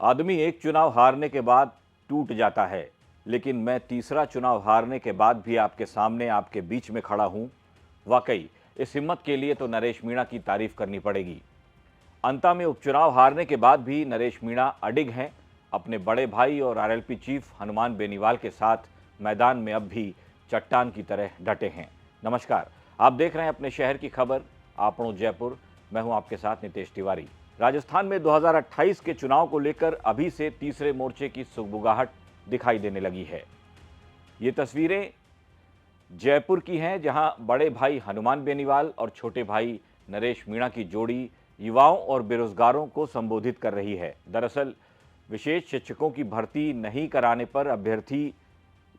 आदमी एक चुनाव हारने के बाद टूट जाता है, लेकिन मैं तीसरा चुनाव हारने के बाद भी आपके सामने आपके बीच में खड़ा हूं। वाकई इस हिम्मत के लिए तो नरेश मीणा की तारीफ करनी पड़ेगी। अंता में उपचुनाव हारने के बाद भी नरेश मीणा अडिग हैं। अपने बड़े भाई और आरएलपी चीफ हनुमान बेनीवाल के साथ मैदान में अब भी चट्टान की तरह डटे हैं। नमस्कार, आप देख रहे हैं अपने शहर की खबर, आपणो जयपुर। मैं हूं आपके साथ नितेश तिवारी। राजस्थान में 2028 के चुनाव को लेकर अभी से तीसरे मोर्चे की सुगबुगाहट दिखाई देने लगी है। ये तस्वीरें जयपुर की हैं, जहां बड़े भाई हनुमान बेनीवाल और छोटे भाई नरेश मीणा की जोड़ी युवाओं और बेरोजगारों को संबोधित कर रही है। दरअसल विशेष शिक्षकों की भर्ती नहीं कराने पर अभ्यर्थी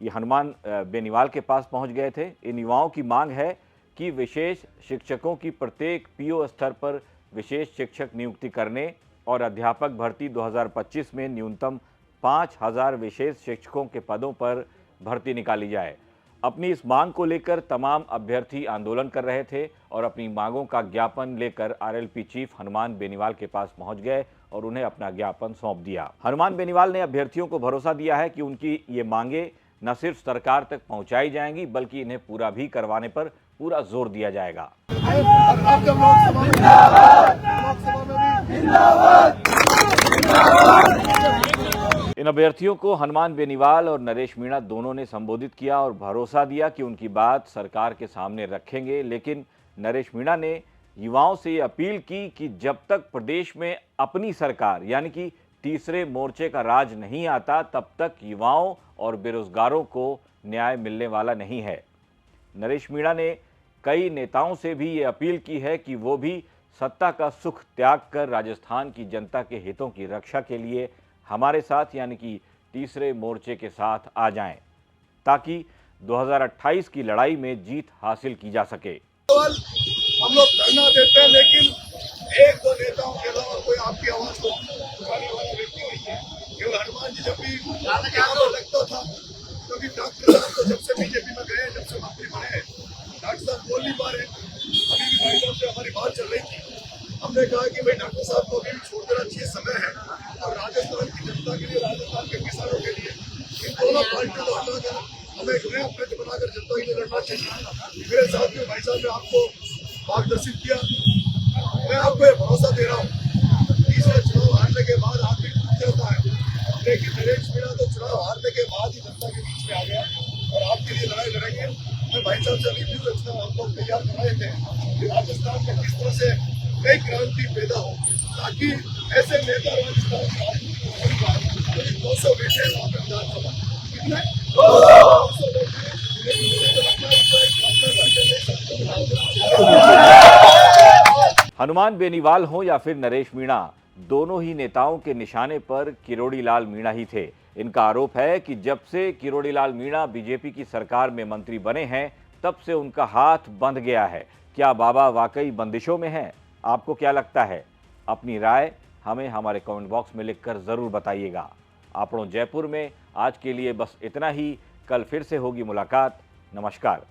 ये हनुमान बेनीवाल के पास पहुंच गए थे। इन युवाओं की मांग है कि विशेष शिक्षकों की प्रत्येक पीओ स्तर पर विशेष शिक्षक नियुक्ति करने और अध्यापक भर्ती 2025 में न्यूनतम 5000 विशेष शिक्षकों के पदों पर भर्ती निकाली जाए। अपनी इस मांग को लेकर तमाम अभ्यर्थी आंदोलन कर रहे थे और अपनी मांगों का ज्ञापन लेकर आरएलपी चीफ हनुमान बेनीवाल के पास पहुंच गए और उन्हें अपना ज्ञापन सौंप दिया। हनुमान बेनीवाल ने अभ्यर्थियों को भरोसा दिया है कि उनकी ये मांगे न सिर्फ सरकार तक पहुंचाई जाएंगी, बल्कि इन्हें पूरा भी करवाने पर पूरा जोर दिया जाएगा। इन अभ्यर्थियों को हनुमान बेनीवाल और नरेश मीणा दोनों ने संबोधित किया और भरोसा दिया कि उनकी बात सरकार के सामने रखेंगे। लेकिन नरेश मीणा ने युवाओं से ये अपील की कि जब तक प्रदेश में अपनी सरकार यानी कि तीसरे मोर्चे का राज नहीं आता, तब तक युवाओं और बेरोजगारों को न्याय मिलने वाला नहीं है। नरेश मीणा ने कई नेताओं से भी ये अपील की है कि वो भी सत्ता का सुख त्याग कर राजस्थान की जनता के हितों की रक्षा के लिए हमारे साथ यानी कि तीसरे मोर्चे के साथ आ जाएं, ताकि 2028 की लड़ाई में जीत हासिल की जा सके। हम लोग धरना देते हैं, लेकिन एक दो नेताओं के अलावा कोई आपकी आवाज को उठाने वाला व्यक्ति नहीं है। केवल हनुमान जी जब भी यहाँ पर लगता था, क्योंकि डॉक्टर साहब तो जब से बीजेपी में गए, जब से मंत्री बने हैं, डॉक्टर साहब बोल नहीं पा रहे। अभी भी भाई साहब से हमारी बात चल रही थी। हमने कहा कि भाई डॉक्टर साहब को अभी भी छोड़ देना चाहिए, समय है, और राजस्थान की जनता के लिए, राजस्थान के किसानों के लिए इन दोनों पार्टियों को हटाकर हमें एक नया फ्रंट बनाकर जनता के लिए लड़ना चाहिए। मेरे साथ में भाई साहब ने आपको मार्गदर्शित किया। मैं आपको ये भरोसा दे रहा हूँ, तीसरा चुनाव हारने के बाद आदमी टूट जाता है, लेकिन नरेश मीणा तो चुनाव हारने के बाद ही जनता के बीच में आ गया और आपके लिए लड़ाई लड़ेंगे। मैं भाई साहब से अभी भी रचना हम लोग तैयार कर रहे थे कि राजस्थान में किस तरह से नई क्रांति पैदा हो, ताकि ऐसे नेता राजस्थान में 200 बेटे वहाँ पर विधानसभा कितने 200 हनुमान बेनीवाल हो या फिर नरेश मीणा, दोनों ही नेताओं के निशाने पर किरोड़ी लाल मीणा ही थे। इनका आरोप है कि जब से किरोड़ी लाल मीणा बीजेपी की सरकार में मंत्री बने हैं, तब से उनका हाथ बंध गया है। क्या बाबा वाकई बंदिशों में हैं? आपको क्या लगता है? अपनी राय हमें हमारे कमेंट बॉक्स में लिखकर ज़रूर बताइएगा। आपणो जयपुर में आज के लिए बस इतना ही। कल फिर से होगी मुलाकात। नमस्कार।